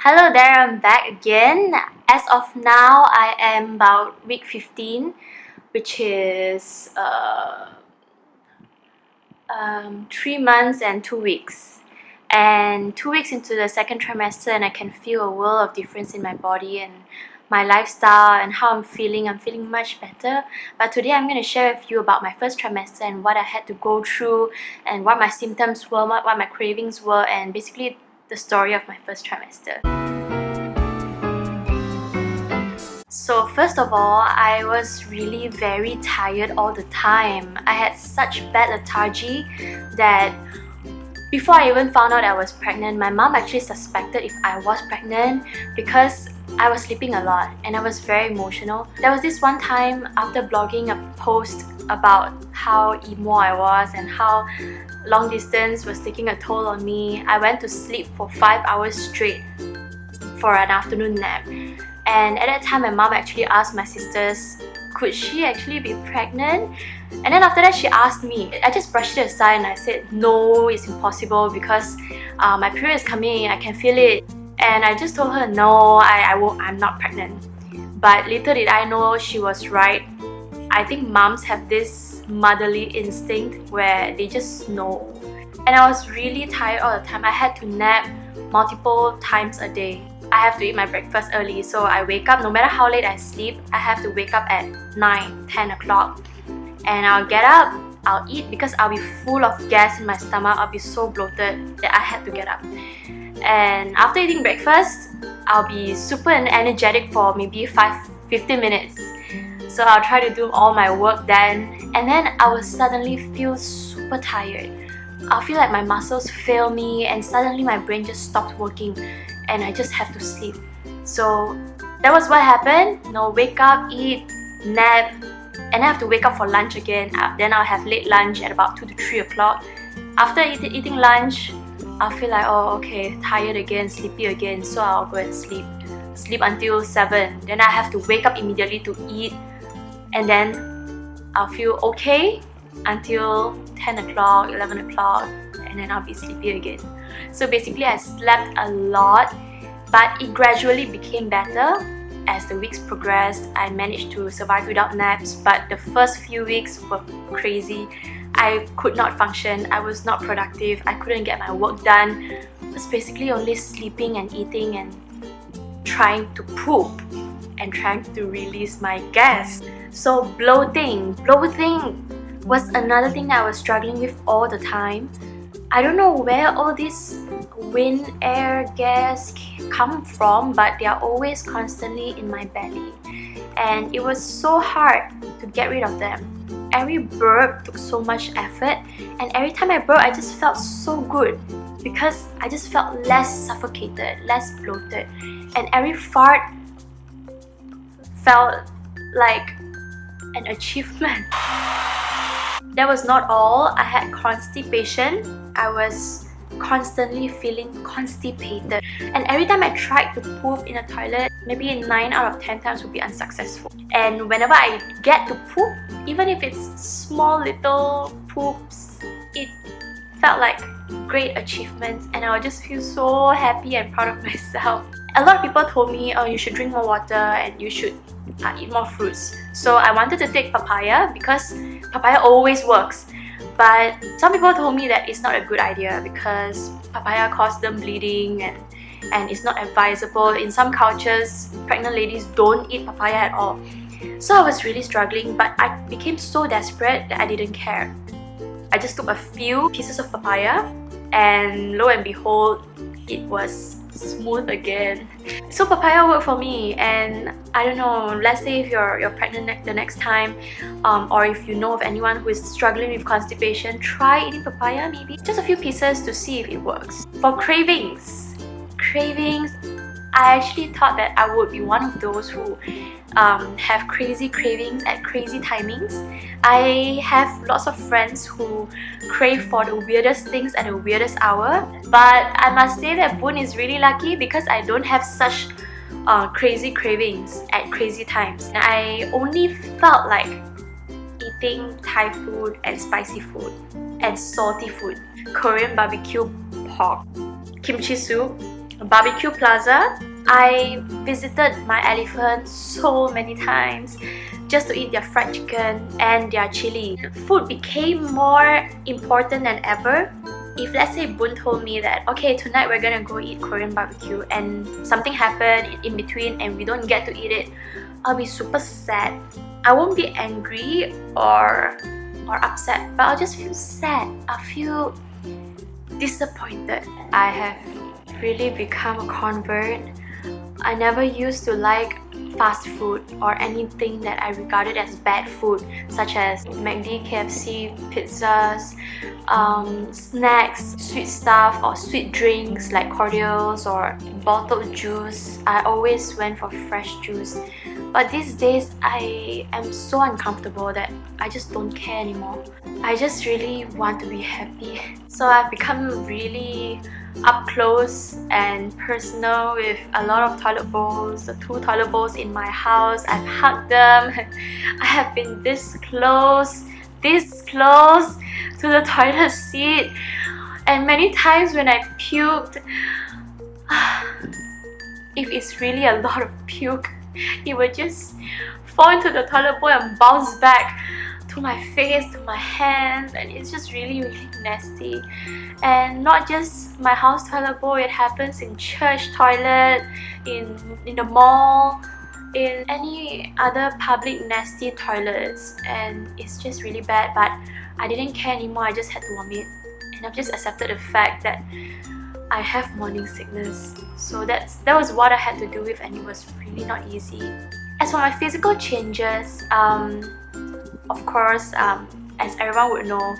Hello there, I'm back again. As of now, I am about week 15, which is 3 months and 2 weeks. And 2 weeks into the second trimester, and I can feel a world of difference in my body and my lifestyle and how I'm feeling. I'm feeling much better. But today I'm going to share with you about my first trimester and what I had to go through and what my symptoms were, what my cravings were, and basically the story of my first trimester. So first of all, I was really very tired all the time. I had such bad lethargy that before I even found out I was pregnant, my mom actually suspected if I was pregnant because I was sleeping a lot and I was very emotional. There was this one time after blogging a post about how emo I was and how long distance was taking a toll on me. I went to sleep for 5 hours straight for an afternoon nap. And at that time, my mom actually asked my sisters, could she actually be pregnant? And then after that, she asked me. I just brushed it aside and I said, no, it's impossible because my period is coming, I can feel it. And I just told her, no, I'm not pregnant. But little did I know she was right. I think moms have this motherly instinct where they just know. And I was really tired all the time. I had to nap multiple times a day. I have to eat my breakfast early, so I wake up, no matter how late I sleep, I have to wake up at 9, 10 o'clock. And I'll get up, I'll eat because I'll be full of gas in my stomach, I'll be so bloated that I had to get up. And after eating breakfast, I'll be super energetic for maybe 15 minutes. So I'll try to do all my work then, and then I will suddenly feel super tired. I'll feel like my muscles fail me and suddenly my brain just stops working and I just have to sleep. So that was what happened. Wake up, eat, nap, and I have to wake up for lunch again. Then I'll have late lunch at about 2 to 3 o'clock. After eating lunch, I'll feel like, oh okay, tired again, sleepy again, so I'll go and sleep. Sleep until 7. Then I have to wake up immediately to eat, and then I'll feel okay until 10 o'clock, 11 o'clock, and then I'll be sleepy again. So basically I slept a lot, but it gradually became better. As the weeks progressed, I managed to survive without naps, but the first few weeks were crazy. I could not function, I was not productive, I couldn't get my work done. I was basically only sleeping and eating and trying to poop and trying to release my gas. So bloating was another thing that I was struggling with all the time. I don't know where all this wind, air, gas come from, but they are always constantly in my belly. And it was so hard to get rid of them. Every burp took so much effort, and every time I burped, I just felt so good because I just felt less suffocated, less bloated. And every fart felt like an achievement. That was not all. I had constipation. I was constantly feeling constipated. And every time I tried to poop in a toilet, maybe 9 out of 10 times would be unsuccessful. And whenever I get to poop, even if it's small little poops, it felt like great achievements and I would just feel so happy and proud of myself. A lot of people told me, oh, you should drink more water and you should eat more fruits. So I wanted to take papaya because papaya always works. But some people told me that it's not a good idea because papaya causes them bleeding and it's not advisable. In some cultures, pregnant ladies don't eat papaya at all. So I was really struggling, but I became so desperate that I didn't care. I just took a few pieces of papaya and lo and behold, it was smooth again. So papaya worked for me, and I don't know, let's say if you're pregnant the next time, or if you know of anyone who is struggling with constipation, try eating papaya, maybe just a few pieces to see if it works. For cravings, I actually thought that I would be one of those who have crazy cravings at crazy timings. I have lots of friends who crave for the weirdest things at the weirdest hour, but I must say that Boon is really lucky because I don't have such crazy cravings at crazy times. I only felt like eating Thai food and spicy food and salty food, Korean barbecue pork, kimchi soup, Barbecue Plaza. I visited my elephant so many times just to eat their fried chicken and their chili. Food became more important than ever. If let's say Boon told me that, okay, tonight we're gonna go eat Korean barbecue and something happened in between and we don't get to eat it, I'll be super sad. I won't be angry or upset, but I'll just feel sad. I'll feel disappointed. I have really become a convert. I never used to like fast food or anything that I regarded as bad food, such as McD, KFC, pizzas, snacks, sweet stuff or sweet drinks like cordials or bottled juice. I always went for fresh juice. But these days, I am so uncomfortable that I just don't care anymore. I just really want to be happy. So I've become really up close and personal with a lot of toilet bowls, the 2 toilet bowls in my house. I've hugged them. I have been this close to the toilet seat. And many times when I puked, if it's really a lot of puke, it would just fall into the toilet bowl and bounce back to my face, to my hands, and it's just really nasty. And not just my house toilet bowl, it happens in church toilet, in the mall, in any other public nasty toilets, and it's just really bad. But I didn't care anymore. I just had to vomit, and I've just accepted the fact that I have morning sickness. So that was what I had to do with, and it was really not easy. As for my physical changes, of course, as everyone would know,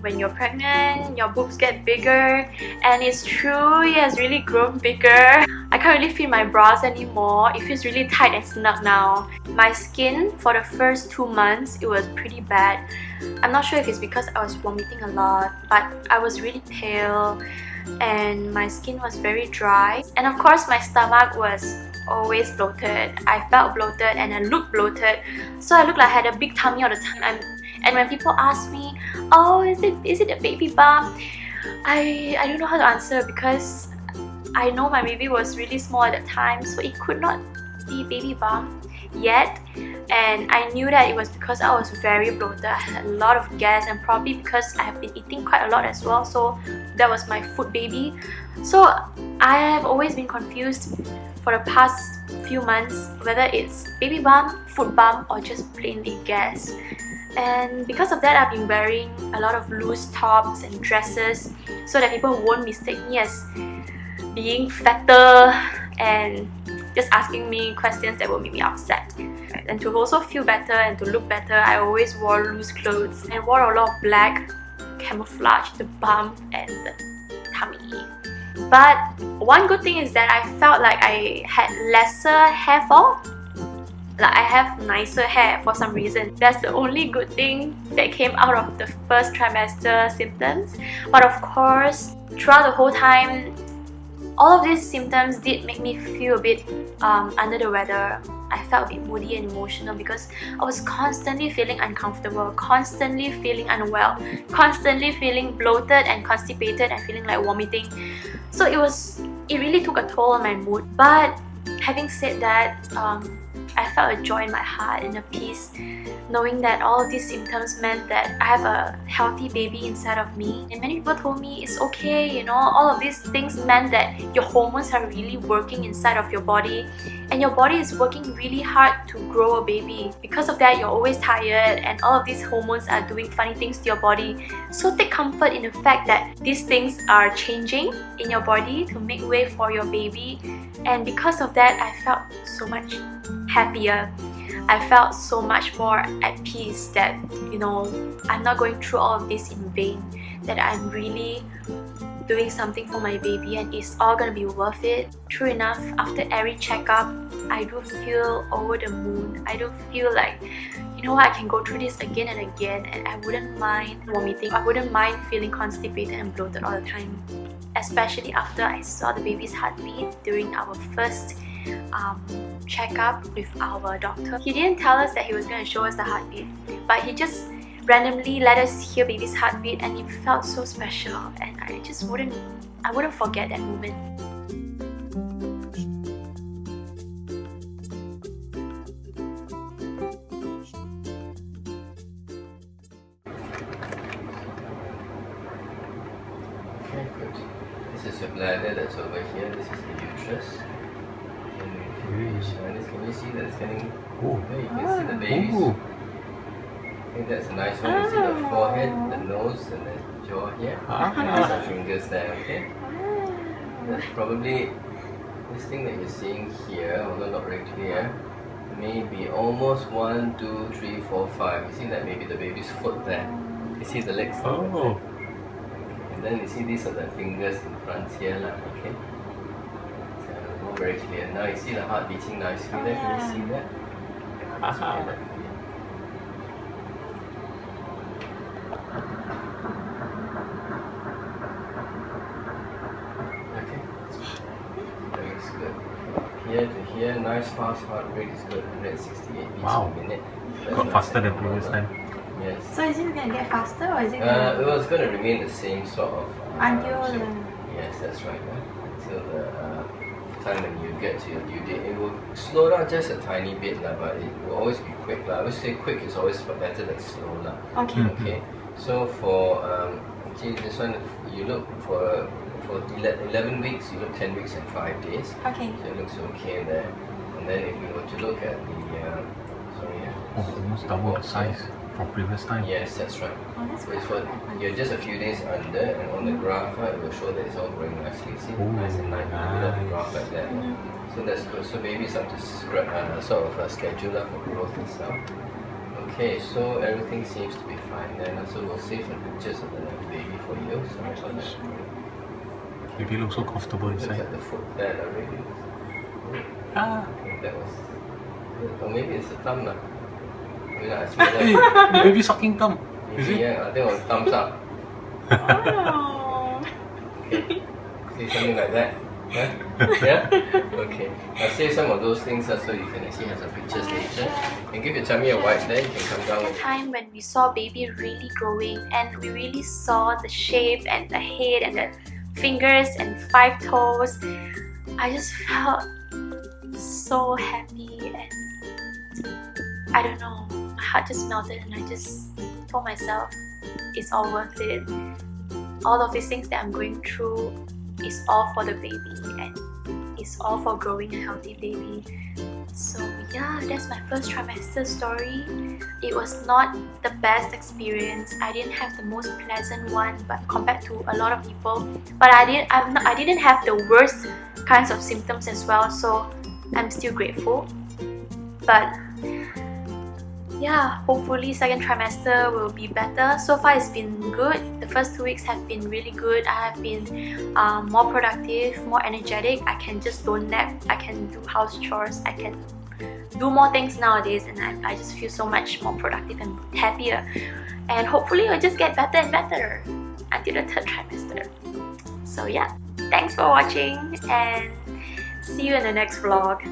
when you're pregnant, your boobs get bigger, and it's true, it has really grown bigger. I can't really fit my bras anymore. It feels really tight and snug now. My skin for the first 2 months, it was pretty bad. I'm not sure if it's because I was vomiting a lot, but I was really pale and my skin was very dry. And of course, my stomach was always bloated. I felt bloated and I looked bloated, so I looked like I had a big tummy all the time. And when people ask me, oh, is it a baby bump? I don't know how to answer, because I know my baby was really small at the time, so it could not be baby bump yet. And I knew that it was because I was very bloated. I had a lot of gas, and probably because I have been eating quite a lot as well, so that was my food baby. So I have always been confused for the past few months whether it's baby bump, food bump, or just plainly gas. And because of that, I've been wearing a lot of loose tops and dresses so that people won't mistake me as being fatter and just asking me questions that will make me upset. And to also feel better and to look better, I always wore loose clothes and wore a lot of black camouflage the bump and the tummy. But one good thing is that I felt like I had lesser hair fall. Like I have nicer hair for some reason. That's the only good thing that came out of the first trimester symptoms. But of course, throughout the whole time, all of these symptoms did make me feel a bit under the weather. I felt a bit moody and emotional because I was constantly feeling uncomfortable, constantly feeling unwell, constantly feeling bloated and constipated and feeling like vomiting. So it really took a toll on my mood. But having said that, I felt a joy in my heart and a peace knowing that all of these symptoms meant that I have a healthy baby inside of me. And many people told me it's okay, you know, all of these things meant that your hormones are really working inside of your body and your body is working really hard to grow a baby. Because of that, you're always tired and all of these hormones are doing funny things to your body. So take comfort in the fact that these things are changing in your body to make way for your baby. And because of that, I felt so much happier. I felt so much more at peace that, you know, I'm not going through all of this in vain, that I'm really doing something for my baby and it's all gonna be worth it. True enough, after every checkup, I do feel over the moon. I do feel like, you know what, I can go through this again and again and I wouldn't mind vomiting. I wouldn't mind feeling constipated and bloated all the time. Especially after I saw the baby's heartbeat during our first checkup with our doctor. He didn't tell us that he was going to show us the heartbeat, but he just randomly let us hear baby's heartbeat, and it felt so special, and I wouldn't forget that moment. Okay, good. This is your bladder that's over here. This is the uterus. Can you see that it's getting... Oh, there you can see the babies. I think that's a nice one. You see the forehead, the nose, and the jaw here. There's the fingers there, okay? That's probably this thing that you're seeing here, although not very clear, maybe almost 1, 2, 3, 4, 5. You see that maybe the baby's foot there. You see the legs. Oh. And then you see these are the fingers in front here, okay? So not very clear. Now you see the heart beating nicely there. Can you see that? Let's look at that for you. Okay. Looks good. Here to here, nice fast heart rate is good. 168 beats per minute. Got faster than previous time. Yes. So is it going to get faster, or is it it was going to remain the same sort of until yes, that's right. Until the time when you get to your due date. It will slow down just a tiny bit, but it will always be quick. I would say quick is always better than slow. Okay. Okay. So for this one, you look for 11 weeks, you look 10 weeks and 5 days. Okay. So it looks okay there. And then if you were to look at the almost double the size from previous time. Yes, that's right. Oh, that's So it's what you're just a few days under, and on the graph it will show that it's all growing nicely. See, nice and nice. The graph like that. So that's good. So babies have to sort of a schedule for growth and stuff. Okay, so everything seems to be fine then. So we'll save some pictures of the baby for you. So I thought that Baby looks so comfortable look inside. at the foot there already. Ah. I think that was, or maybe it's a thumb now. Hey, baby sucking thumb. Is it? Yeah, I think it was thumbs up. Oh. Okay. See something like that? Yeah? Yeah? Okay. I'll save some of those things so you can actually have some pictures later. And give your tummy a wipe there, you can come down with Time when we saw baby really growing, and we really saw the shape and the head and the fingers and 5 toes, I just felt so happy, and I don't know, my heart just melted, and I just told myself it's all worth it. All of these things that I'm going through is all for the baby, and it's all for growing a healthy baby. So yeah, that's my first trimester story. It was not the best experience. I didn't have the most pleasant one, but compared to a lot of people, but I didn't have the worst kinds of symptoms as well, so I'm still grateful. But yeah, hopefully second trimester will be better. So far it's been good. The first 2 weeks have been really good. I have been more productive, more energetic. I can just don't nap. I can do house chores. I can do more things nowadays, and I just feel so much more productive and happier. And hopefully it will just get better and better until the third trimester. So yeah, thanks for watching, and see you in the next vlog.